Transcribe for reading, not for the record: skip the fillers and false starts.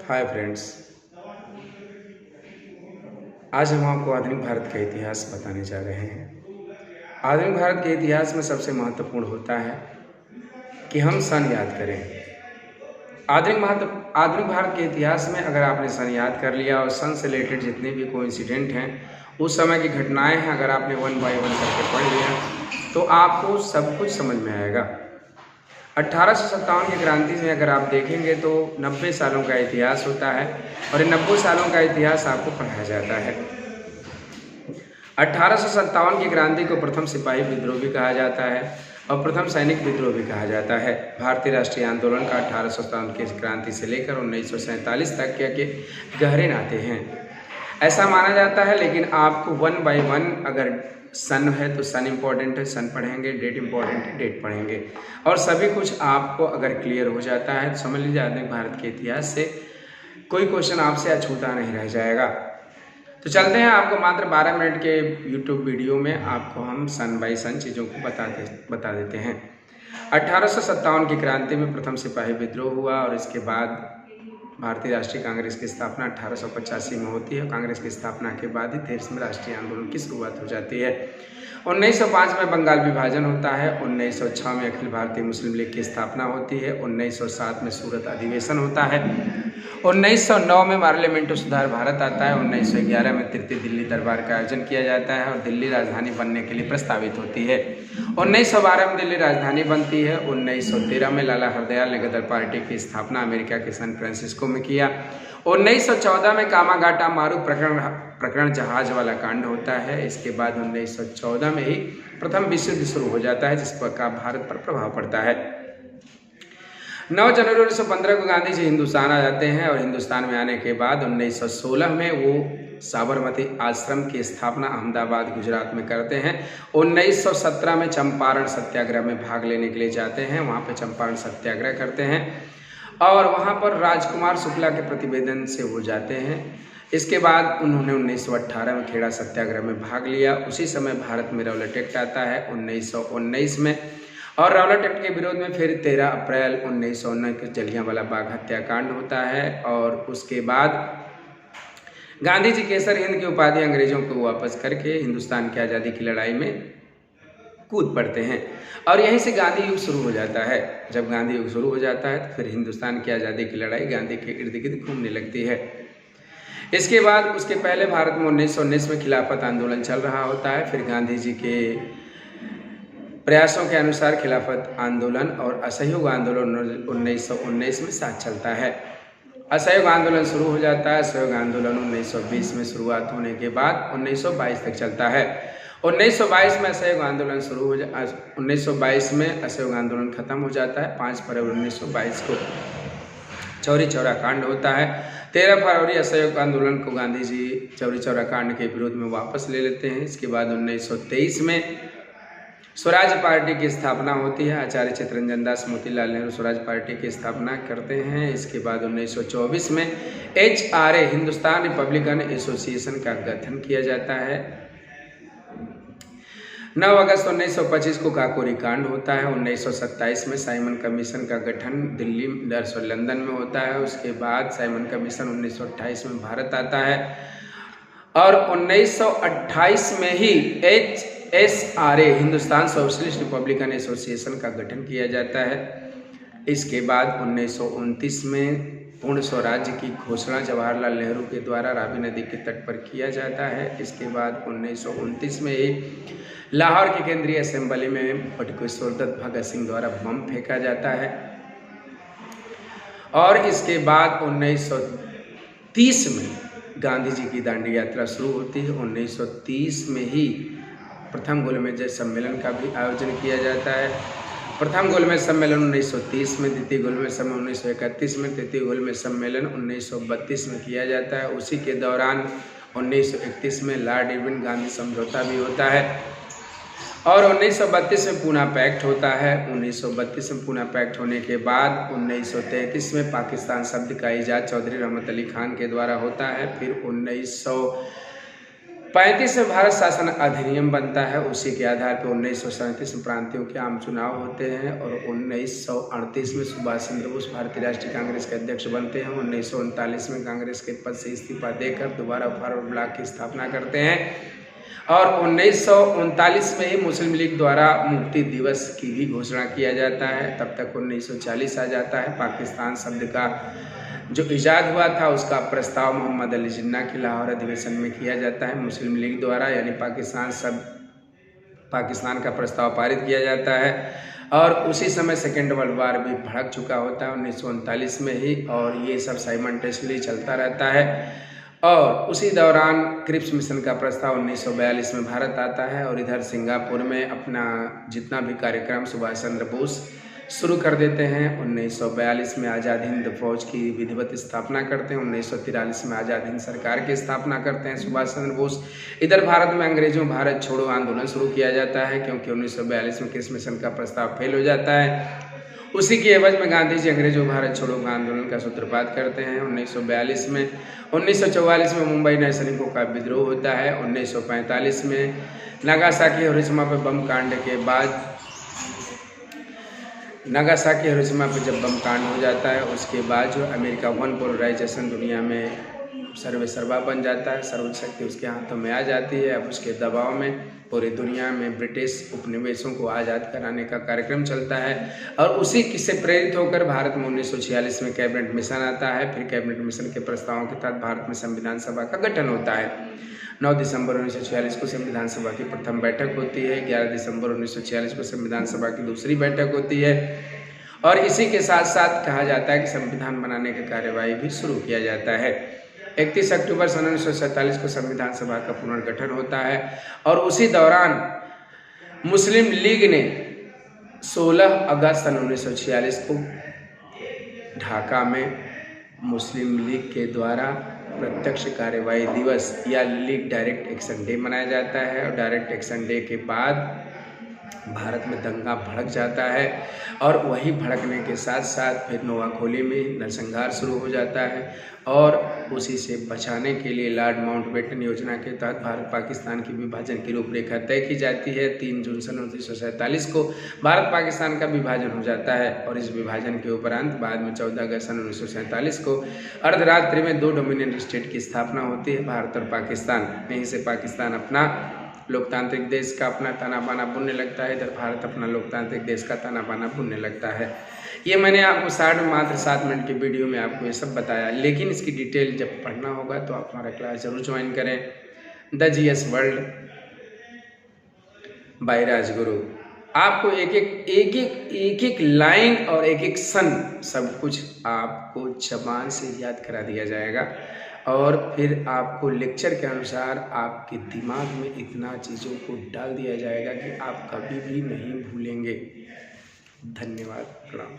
Hi friends, आज हम आपको आधुनिक भारत का इतिहास बताने जा रहे हैं। आधुनिक भारत के इतिहास में सबसे महत्वपूर्ण होता है कि हम सन याद करें। आधुनिक भारत के इतिहास में अगर आपने सन याद कर लिया और सन से रिलेटेड जितने भी कोइंसिडेंट हैं, उस समय की घटनाएं हैं, अगर आपने वन बाय वन करके पढ़ लिया तो आपको सब कुछ समझ में आएगा। 1857 की क्रांति में अगर आप देखेंगे तो 90 सालों का इतिहास होता है और इन 90 सालों का इतिहास आपको पढ़ाया जाता है। 1857 की क्रांति को प्रथम सिपाही विद्रोह भी कहा जाता है और प्रथम सैनिक विद्रोह भी कहा जाता है। भारतीय राष्ट्रीय आंदोलन का 1857 की क्रांति से लेकर 1947 तक के गहरे नाते हैं, ऐसा माना जाता है। लेकिन आपको वन बाय वन अगर सन है तो सन इम्पोर्टेंट है, सन पढ़ेंगे, डेट इम्पोर्टेंट है, डेट पढ़ेंगे, और सभी कुछ आपको अगर क्लियर हो जाता है तो समझ लीजिए आधुनिक भारत के इतिहास से कोई क्वेश्चन आपसे अछूता नहीं रह जाएगा। तो चलते हैं, आपको मात्र 12 मिनट के यूट्यूब वीडियो में आपको हम सन बाय सन चीज़ों को बता देते हैं। 1857 की क्रांति में प्रथम सिपाही विद्रोह हुआ और इसके बाद भारतीय राष्ट्रीय कांग्रेस की स्थापना 1885 में होती है। कांग्रेस की स्थापना के बाद ही 13वें राष्ट्रीय आंदोलन की शुरुआत हो जाती है। 1905 में बंगाल विभाजन होता है। 1906 में अखिल भारतीय मुस्लिम लीग की स्थापना होती है। 1907 में सूरत अधिवेशन होता है। 1909 में पार्लियामेंटो सुधार भारत आता है। 1911 में तृतीय दिल्ली दरबार का आयोजन किया जाता है और दिल्ली राजधानी बनने के लिए प्रस्तावित होती है। 1912 में दिल्ली राजधानी बनती है। 1913 में लाला हरदयाल ने गदर पार्टी की स्थापना अमेरिका के सैन फ्रांसिस्को में किया। 1914 में कामागाटा मारू प्रकरण जहाज वाला कांड होता है। इसके बाद 1914 में ही प्रथम विश्व युद्ध शुरू हो जाता है, जिस पर भारत पर प्रभाव पड़ता है। 9 जनवरी 1915 को गांधी जी हिंदुस्तान आ जाते हैं और हिंदुस्तान में आने के बाद 1916 में वो साबरमती आश्रम की स्थापना अहमदाबाद गुजरात में करते हैं। 1917 में चंपारण सत्याग्रह में भाग लेने के लिए जाते हैं, वहाँ पे चंपारण सत्याग्रह करते हैं और वहाँ पर राजकुमार शुक्ला के प्रतिवेदन से हो जाते हैं। इसके बाद उन्होंने 1918 में खेड़ा सत्याग्रह में भाग लिया। उसी समय भारत में रौलट एक्ट आता है 1919 में, और रौलट एक्ट के विरोध में फिर 13 अप्रैल 1919 को जलियांवाला बाग हत्याकांड होता है और उसके बाद गांधी जी केसर हिंद की उपाधि अंग्रेजों को वापस करके हिंदुस्तान की आज़ादी की लड़ाई में कूद पड़ते हैं और यहीं से गांधी युग शुरू हो जाता है। जब गांधी युग शुरू हो जाता है तो फिर हिंदुस्तान की आज़ादी की लड़ाई गांधी के इर्द गिर्द घूमने लगती है। इसके बाद उसके पहले भारत में 1919 में खिलाफत आंदोलन चल रहा होता है। फिर गांधी जी के प्रयासों के अनुसार खिलाफत आंदोलन और असहयोग आंदोलन 1919 में साथ चलता है। असहयोग आंदोलन शुरू हो जाता है। असहयोग आंदोलन 1920 में शुरुआत होने के बाद 1922 तक चलता है। 1922 में असहयोग आंदोलन शुरू हो 1922 में असहयोग आंदोलन खत्म हो जाता है। 5 फरवरी 1922 को चौरी चौरा कांड होता है। 13 फरवरी असहयोग आंदोलन को गांधी जी चौरी चौरा कांड के विरोध में वापस ले लेते हैं। इसके बाद 1923 में स्वराज पार्टी की स्थापना होती है। आचार्य चित्तरंजन दास मोतीलाल नेहरू स्वराज पार्टी की स्थापना करते हैं। इसके बाद 1924 में HRA हिंदुस्तान रिपब्लिकन एसोसिएशन का गठन किया जाता है। 9 अगस्त 1925 को काकोरी कांड होता है। 1927 में साइमन कमीशन का गठन लंदन में होता है। उसके बाद साइमन कमीशन 1928 में भारत आता है और 1928 में ही HSRA Hindustan socialist Republican association का गठन किया जाता है। इसके बाद 1929 में पूर्ण स्वराज्य की घोषणा जवाहरलाल नेहरू के द्वारा रावी नदी के तट पर किया जाता है। इसके बाद 1929 में ही लाहौर की केंद्रीय असेंबली में बटुकेश्वर दत्त भगत सिंह द्वारा बम फेंका जाता है और इसके बाद 1930 में गांधी जी की दांडी यात्रा शुरू होती है। 1930 में ही प्रथम गोलमेज सम्मेलन का भी आयोजन किया जाता है। प्रथम गोलमेज सम्मेलन 1930 में, द्वितीय गोलमेज सम्मेलन 1931 में, तृतीय गोलमेज सम्मेलन 1932 में किया जाता है। उसी के दौरान 1931 में लॉर्ड इरविन गांधी समझौता भी होता है और 1932 में पूना पैक्ट होता है। 1932 में पूना पैक्ट होने के बाद 1933 में पाकिस्तान शब्द का ईजाद चौधरी रहमत अली खान के द्वारा होता है। फिर 35 में भारत शासन अधिनियम बनता है। उसी के आधार पर 1937 में प्रांतीयों के आम चुनाव होते हैं और 1938 में सुभाष चंद्र बोस भारतीय राष्ट्रीय कांग्रेस के अध्यक्ष बनते हैं। 1939 में कांग्रेस के पद से इस्तीफा देकर दोबारा फॉरवर्ड ब्लॉक की स्थापना करते हैं और 1939 में ही मुस्लिम लीग द्वारा मुक्ति दिवस की भी घोषणा किया जाता है। तब तक 1940 आ जाता है। पाकिस्तान शब्द का जो ईजाद हुआ था उसका प्रस्ताव मोहम्मद अली जिन्ना के लाहौर अधिवेशन में किया जाता है मुस्लिम लीग द्वारा, यानी पाकिस्तान का प्रस्ताव पारित किया जाता है। और उसी समय सेकेंड वर्ल्ड वार भी भड़क चुका होता है 1939 में ही, और ये सब साइमल्टेनियसली चलता रहता है। और उसी दौरान क्रिप्स मिशन का प्रस्ताव 1942 में भारत आता है और इधर सिंगापुर में अपना जितना भी कार्यक्रम सुभाष चंद्र बोस शुरू कर देते हैं। 1942 में आज़ाद हिंद फौज की विधिवत स्थापना करते हैं। 1943 में आज़ाद हिंद सरकार की स्थापना करते हैं सुभाष चंद्र बोस। इधर भारत में अंग्रेजों भारत छोड़ो आंदोलन शुरू किया जाता है, क्योंकि 1942 में क्रिप्स मिशन का प्रस्ताव फेल हो जाता है। उसी की एवज में गांधी जी अंग्रेजों भारत छोड़ो आंदोलन का सूत्रपात करते हैं 1942 में। 1944 में मुंबई नैसैनिकों का विद्रोह होता है। 1945 में नागासाकी हिरोशिमा पर बम कांड के बाद नागासाकी हिरोशिमा पर जब बम कांड हो जाता है उसके बाद जो अमेरिका वन पोलराइजेशन दुनिया में सर्वे सर्वा बन जाता है, सर्वोच्च शक्ति उसके हाथों में आ जाती है। अब उसके दबाव में पूरी दुनिया में ब्रिटिश उपनिवेशों को आज़ाद कराने का कार्यक्रम चलता है और उसी से प्रेरित होकर भारत में 1946 में कैबिनेट मिशन आता है। फिर कैबिनेट मिशन के प्रस्तावों के तहत भारत में संविधान सभा का गठन होता है। 9 दिसंबर 1946 को संविधान सभा की प्रथम बैठक होती है। 11 दिसंबर 1946 को संविधान सभा की दूसरी बैठक होती है और इसी के साथ साथ कहा जाता है कि संविधान बनाने की कार्यवाही भी शुरू किया जाता है। 31 अक्टूबर सन 1947 को संविधान सभा का पुनर्गठन होता है और उसी दौरान मुस्लिम लीग ने 16 अगस्त सन 1946 को ढाका में मुस्लिम लीग के द्वारा प्रत्यक्ष कार्यवाही दिवस या लीग डायरेक्ट एक्शन डे मनाया जाता है। और डायरेक्ट एक्शन डे के बाद भारत में दंगा भड़क जाता है और वही भड़कने के साथ साथ फिर नोआखोली में नरसंहार शुरू हो जाता है और उसी से बचाने के लिए लॉर्ड माउंटबेटन योजना के तहत भारत पाकिस्तान की विभाजन की रूपरेखा तय की जाती है। 3 जून सन 1947 को भारत पाकिस्तान का विभाजन हो जाता है और इस विभाजन के उपरांत बाद में 14 अगस्त सन 1947 को अर्धरात्रि में 2 डोमिनियन स्टेट की स्थापना होती है, भारत और पाकिस्तान। यहीं से पाकिस्तान अपना लोकतांत्रिक देश का अपना ताना बाना बुनने लगता है, इधर भारत अपना लोकतांत्रिक देश का ताना बाना बुनने लगता है। ये मैंने आपको मात्र 7 मिनट की वीडियो में आपको ये सब बताया, लेकिन इसकी डिटेल जब पढ़ना होगा तो आप हमारा क्लास जरूर ज्वाइन करें। The GS world by Rajguru. आपको एक एक लाइन और एक एक सन सब कुछ आपको जबान से याद करा दिया जाएगा और फिर आपको लेक्चर के अनुसार आपके दिमाग में इतना चीज़ों को डाल दिया जाएगा कि आप कभी भी नहीं भूलेंगे। धन्यवाद। प्रणाम।